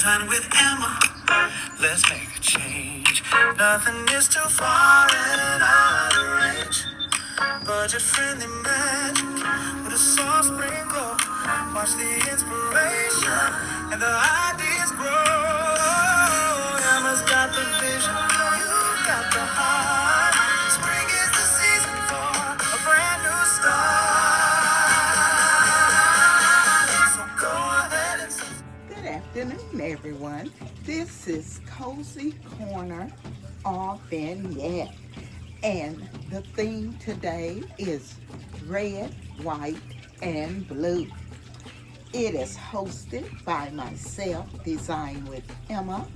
Design with Emma. Let's make a change. Nothing is too far and out of range. Budget friendly magic with a soft sprinkle. Watch the inspiration and the ideas grow. Emma's got the vision, you got the heart. Spring is the season for a brand new start. So go ahead and Good afternoon, everyone. This is Cozy Corner or Vignette. And the theme today is red, white, and blue. It is hosted by myself, Design with Emma,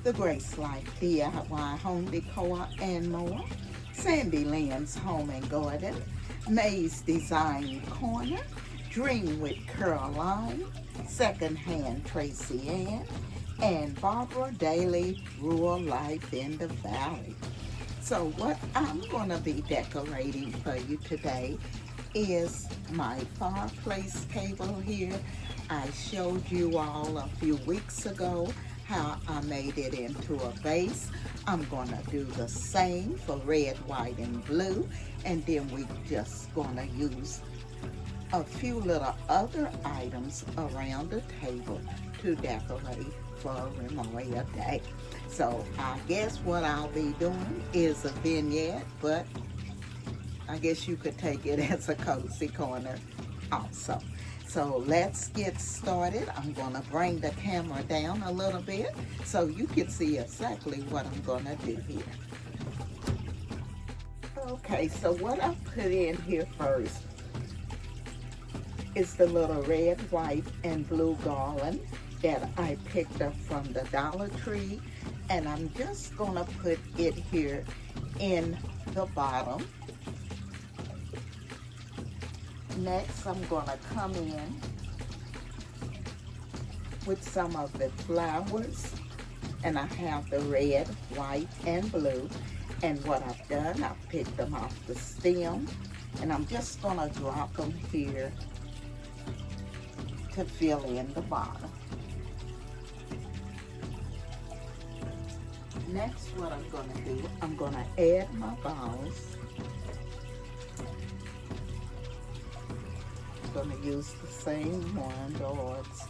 the Grace Life DIY Home Decor and more, Sandy Lynn's Home and Garden, May's Design Corner, Dream with Caroline, Secondhand Tracy Ann, and Barbara Daily Rural Life in the Valley. So what I'm going to be decorating for you today is my fireplace table here. I showed you all a few weeks ago how I made it into a vase. I'm going to do the same for red, white, and blue. And then we're just going to use a few little other items around the table to decorate for Memorial Day. So I guess what I'll be doing is a vignette, but I guess you could take it as a cozy corner also. So let's get started. I'm gonna bring the camera down a little bit so you can see exactly what I'm gonna do here. Okay, so what I put in here first is the little red, white, and blue garland that I picked up from the DollarTree, and I'm just gonna put it here in the bottom. Next, I'm gonna come in with some of the flowers, and I have the red, white, and blue. And what I've done, I've picked them off the stem, and I'm just gonna drop them here to fill in the bottom. Next, what I'm going to do, I'm going to add my balls. I'm going to use the same one, dots.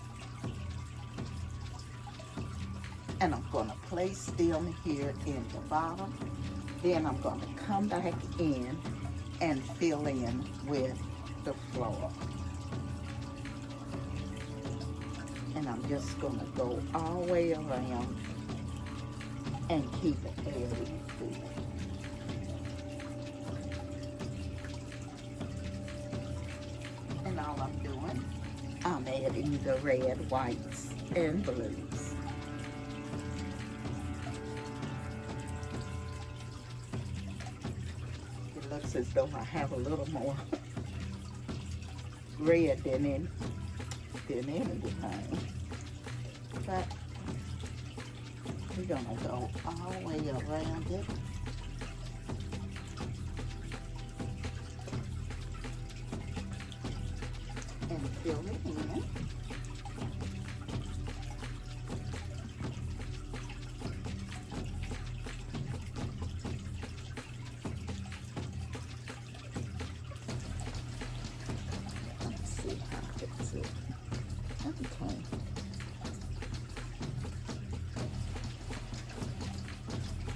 And I'm going to place them here in the bottom. Then I'm going to come back in and fill in with the floor. And I'm just going to go all the way around and keep it very cool. And all I'm doing, I'm adding the red, whites, and blues. It looks as though I have a little more red than anything. But we're gonna go all the way around it. And fill it in. Let's see how it's it. Okay.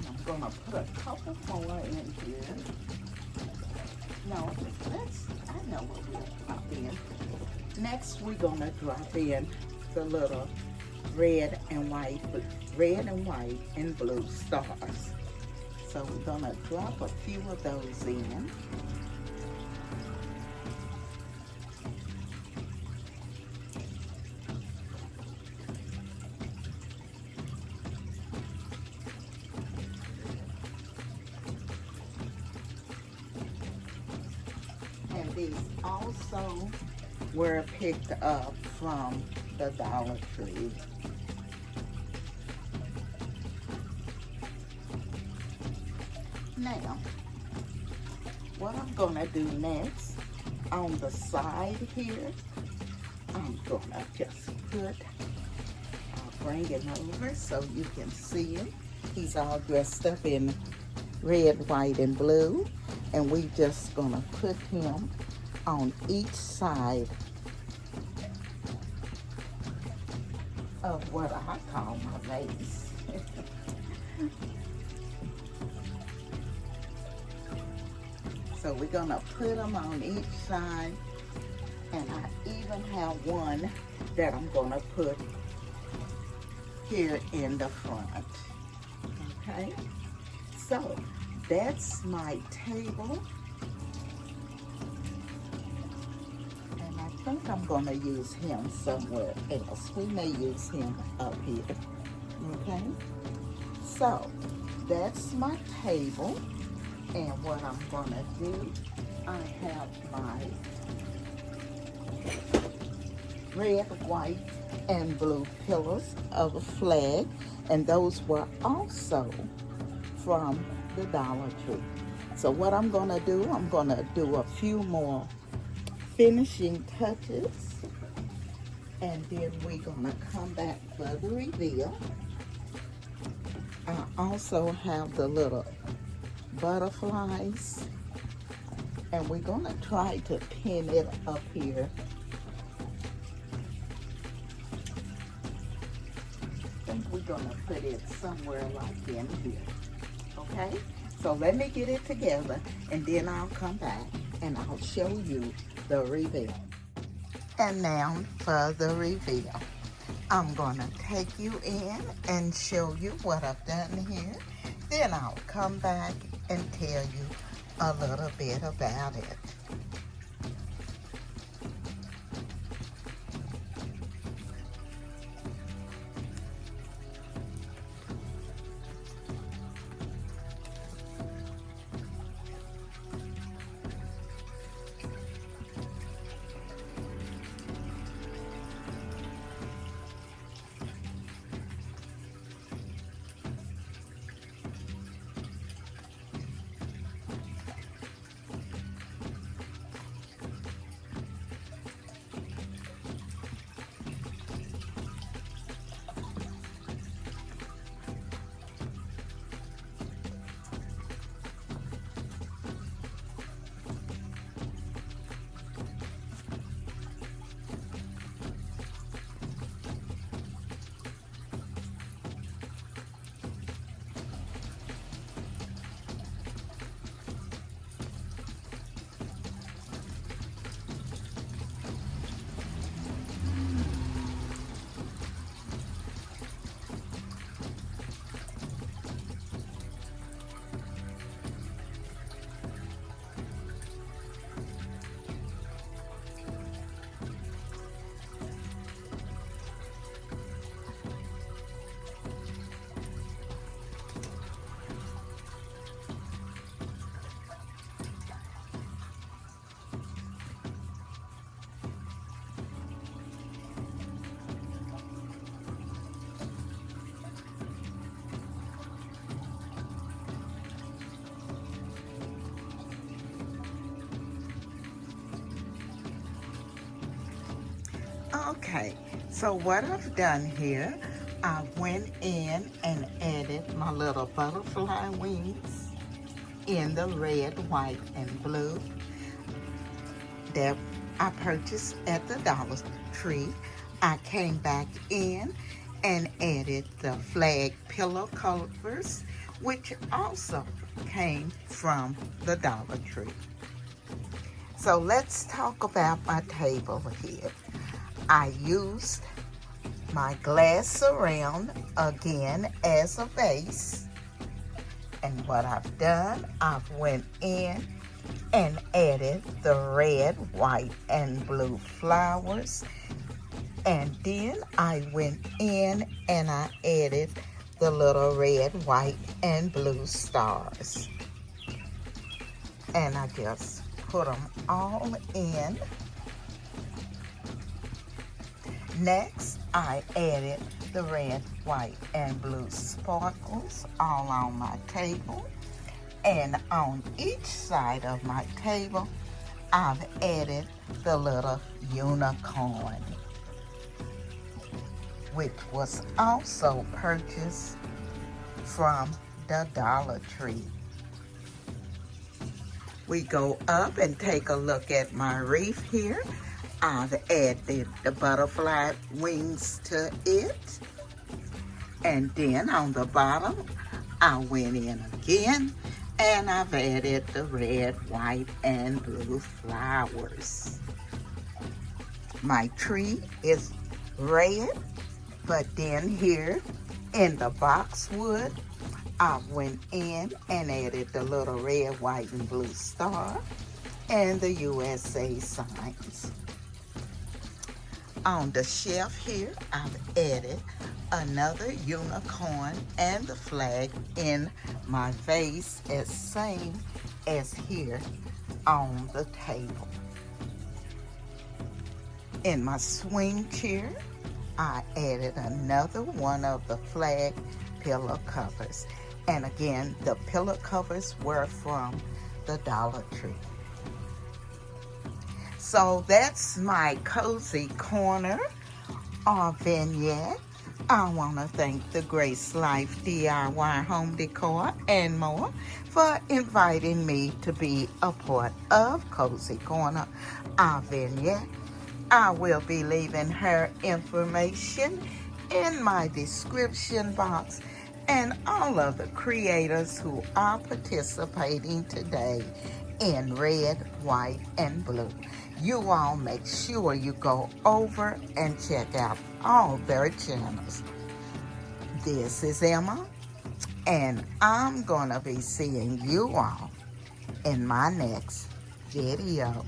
I'm gonna put a couple more in here. No, I know what we'll drop in. Next, we're gonna drop in the little red and white and blue stars. So we're gonna drop a few of those in. These also were picked up from the Dollar Tree. Now, what I'm gonna do next, on the side here, I'm gonna just put a bring him over so you can see him. He's all dressed up in red, white, and blue. And we just gonna put him on each side of what I call my vase. So we're gonna put them on each side, and I even have one that I'm gonna put here in the front. Okay, so that's my table, and I think I'm gonna use him somewhere else. We may use him up here. Okay, so that's my table. And what I'm gonna do, I have my red, white, and blue pillars of a flag, and those were also from the Dollar Tree. So what I'm gonna do, I'm gonna do a few more finishing touches, and then we're gonna come back for the reveal. I also have the little butterflies, and we're gonna try to pin it up here. I think we're gonna put it somewhere like in here. Okay, so let me get it together, and then I'll come back and I'll show you the reveal. And now for the reveal. I'm gonna take you in and show you what I've done here. Then I'll come back and tell you a little bit about it. Okay, so what I've done here, I went in and added my little butterfly wings in the red, white, and blue that I purchased at the Dollar Tree. I came back in and added the flag pillow covers, which also came from the Dollar Tree. So let's talk about my table here. I used my glass surround again as a base. And what I've done, I've went in and added the red, white, and blue flowers. And then I went in and I added the little red, white, and blue stars. And I just put them all in. Next, I added the red, white, and blue sparkles all on my table. And on each side of my table, I've added the little unicorn. which was also purchased from the Dollar Tree. We go up and take a look at my wreath here. I've added the butterfly wings to it. And then on the bottom, I went in again and I've added the red, white, and blue flowers. My tree is red, but then here in the boxwood, I went in and added the little red, white, and blue star and the USA signs. On the shelf here, I've added another unicorn and the flag in my vase, as same as here on the table. In my swing chair, I added another one of the flag pillow covers. And again, the pillow covers were from the Dollar Tree. So that's my cozy corner or vignette. I want to thank the Grace Life DIY Home Decor and more for inviting me to be a part of Cozy Corner, our vignette. I will be leaving her information in my description box, and all of the creators who are participating today in red, white, and blue. You all make sure you go over and check out all their channels. This is Emma, and I'm gonna be seeing you all in my next video.